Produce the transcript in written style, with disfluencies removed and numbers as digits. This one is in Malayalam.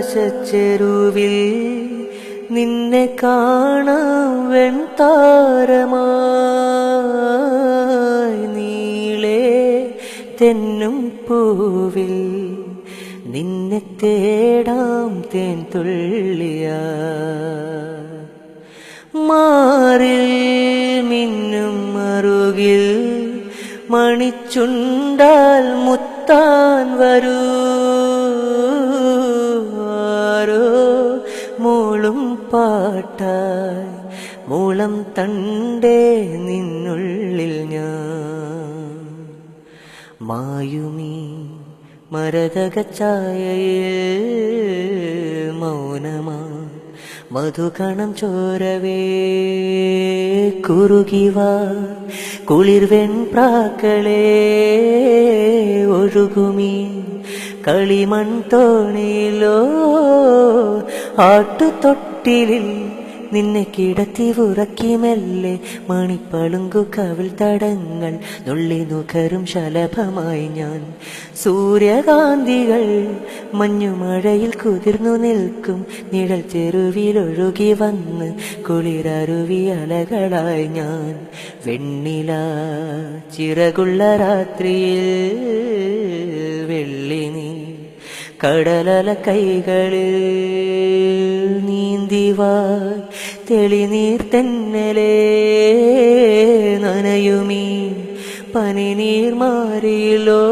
നീലാകാശച്ചെരുവിൽ നിന്നെ കാണാം വെൺതാരമായി നീളേ തെന്നും പൂവിൽ നിന്നെ തേടാം തേൻ തുള്ളിയാ മാറിൽ മിന്നും മറുകിൽ മണിച്ചുണ്ടാൽ മുത്താൻ വരൂ ആരോ മൂളും പാട്ടായി മൂളം തണ്ടേ നിന്നുള്ളിൽ ഞാൻ മായുമീ മരതകച്ചായയിൽ മൗനമാ മധുകണം ചോരവേ കുറുകിവാ കുളിർവെൺ പ്രാക്കളെ ഒഴുകുമീ കളിമൺ തോണിയിലോ ആട്ടുതൊട്ടിലിൽ നിന്നെ കിടത്തി ഉറക്കി മെല്ലെ മണിപ്പളുങ്കു കവിൾ തടങ്ങൾ നുള്ളി നുകരും ശലഭമായി ഞാൻ സൂര്യകാന്തികൾ മഞ്ഞുമഴയിൽ കുതിർന്നു നിൽക്കും നിഴൽ ചെരുവിലൊഴുകി വന്ന് കുളിരരുവി അലകളായി ഞാൻ വെണ്ണില ചിറകുള്ള രാത്രിയിൽ വെള്ളി നീ കടലല കൈകളിൽ നീന്തിവായ് തെളിനീർ തെന്നലേ നനയുമീ പനിനീർ മാറിയിലോ